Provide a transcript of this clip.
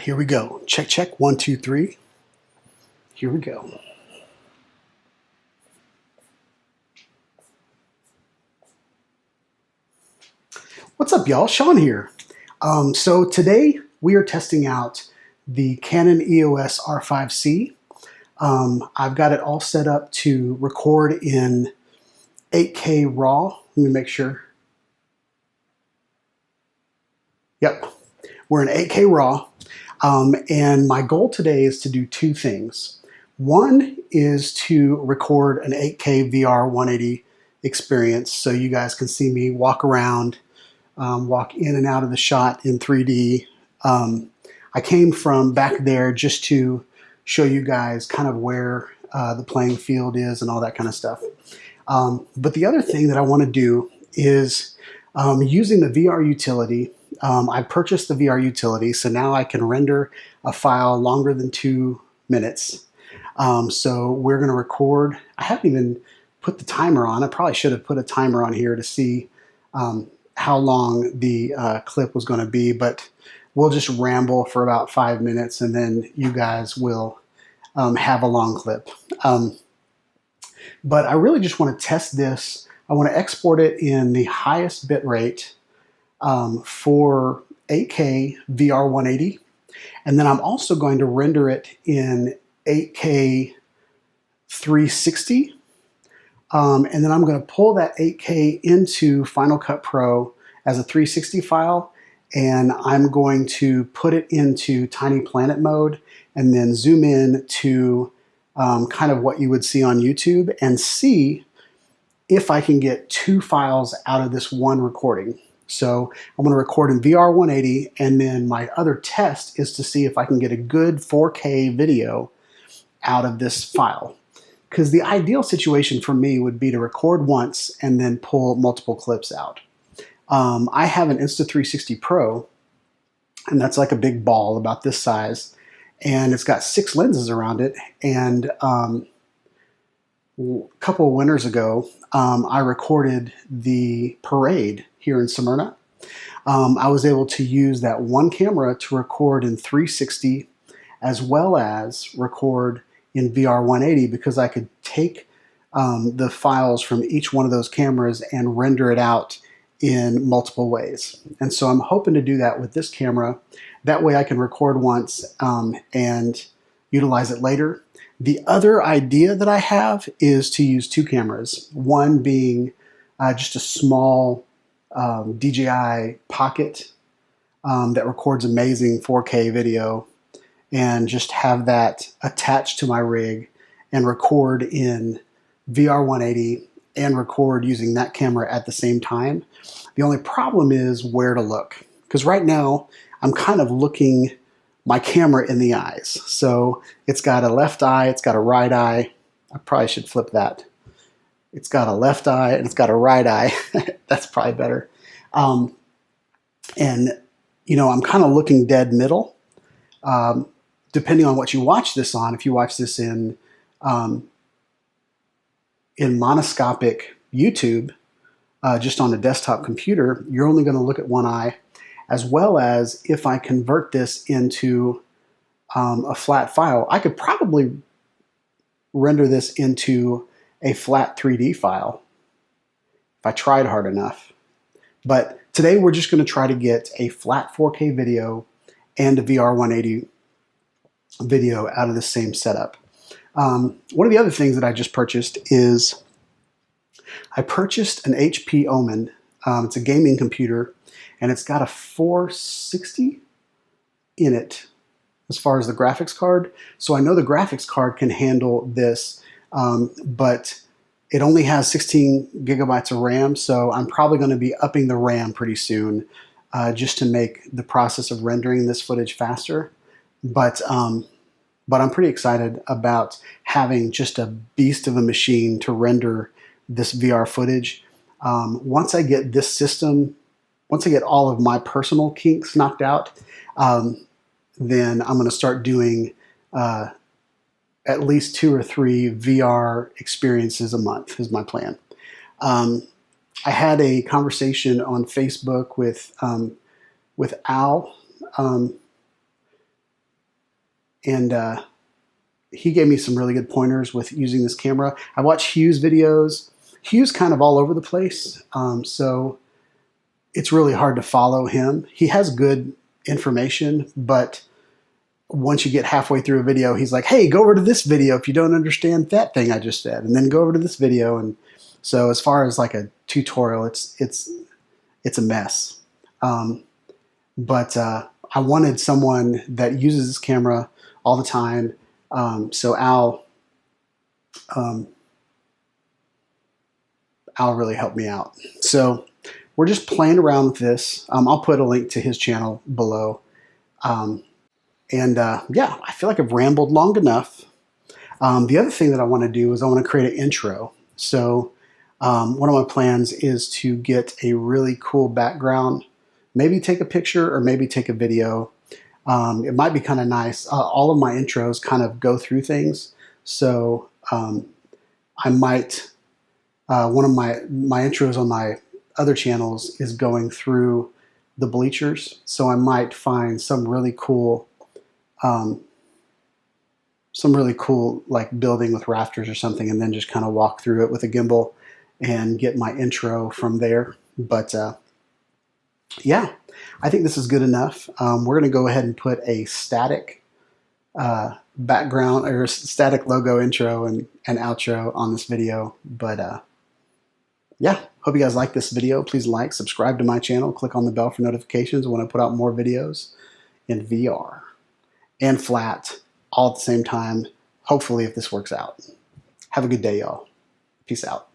here we go. Check, check. 1, 2, 3. Here we go. What's up, y'all? Sean here. So today we are testing out the Canon EOS R5C. I've got it all set up to record in 8K RAW. Let me make sure. Yep, we're in 8K RAW. And my goal today is to do two things. One is to record an 8K VR 180 experience so you guys can see me walk around, walk in and out of the shot in 3D. I came from back there just to show you guys kind of where the playing field is and all that kind of stuff. But the other thing that I want to do is using the VR utility. I purchased the VR utility, so now I can render a file longer than 2 minutes. So we're going to record. I haven't even put the timer on. I probably should have put a timer on here to see how long the clip was going to be, but we'll just ramble for about 5 minutes and then you guys will have a long clip. But I really just want to test this. I want to export it in the highest bit rate for 8K VR 180. And then I'm also going to render it in 8K 360. And then I'm going to pull that 8K into Final Cut Pro as a 360 file. And I'm going to put it into Tiny Planet mode and then zoom in to kind of what you would see on YouTube and see if I can get two files out of this one recording. So I'm going to record in VR 180, and then my other test is to see if I can get a good 4K video out of this file. Because the ideal situation for me would be to record once and then pull multiple clips out. I have an Insta360 Pro, and that's like a big ball about this size, and it's got 6 lenses around it. And a couple of winters ago, I recorded the parade here in Smyrna. I was able to use that one camera to record in 360 as well as record in VR 180 because I could take the files from each one of those cameras and render it out in multiple ways. And so I'm hoping to do that with this camera. That way I can record once and utilize it later. The other idea that I have is to use 2 cameras, one being just a small DJI Pocket that records amazing 4K video, and just have that attached to my rig and record in VR 180 and record using that camera at the same time. The only problem is where to look, because right now I'm kind of looking my camera in the eyes. So it's got a left eye, it's got a right eye. I probably should flip that. It's got a left eye and it's got a right eye. That's probably better. And, you know, I'm kind of looking dead middle. Depending on what you watch this on, if you watch this in monoscopic YouTube, just on a desktop computer, you're only going to look at one eye, as well as if I convert this into a flat file, I could probably render this into a flat 3D file if I tried hard enough. But today we're just going to try to get a flat 4K video and a VR 180 video out of the same setup. One of the other things that I just purchased is I purchased an HP Omen. It's a gaming computer, and it's got a 460 in it as far as the graphics card. So I know the graphics card can handle this, but it only has 16 gigabytes of RAM, so I'm probably going to be upping the RAM pretty soon just to make the process of rendering this footage faster. But I'm pretty excited about having just a beast of a machine to render this VR footage. Once I get this system, once I get all of my personal kinks knocked out, then I'm going to start doing at least 2 or 3 VR experiences a month is my plan. I had a conversation on Facebook with Al and he gave me some really good pointers with using this camera. I watch Hugh's videos. Hugh's kind of all over the place, so it's really hard to follow him. He has good information, but once you get halfway through a video, he's like, hey, go over to this video if you don't understand that thing I just said, and then go over to this video. And so as far as like a tutorial, it's a mess. But I wanted someone that uses this camera all the time. So Al really helped me out. So we're just playing around with this. I'll put a link to his channel below. Yeah, I feel like I've rambled long enough. The other thing that I want to do is I want to create an intro. So one of my plans is to get a really cool background, maybe take a picture or maybe take a video. It might be kind of nice. All of my intros kind of go through things. So I might, one of my intros on my other channels is going through the bleachers. So I might find some really cool like building with rafters or something, and then just kind of walk through it with a gimbal and get my intro from there. But yeah, I think this is good enough. We're going to go ahead and put a static background or static logo intro and outro on this video. But yeah, hope you guys like this video. Please like, subscribe to my channel, click on the bell for notifications when I put out more videos in VR and flat all at the same time, hopefully, if this works out. Have a good day, y'all. Peace out.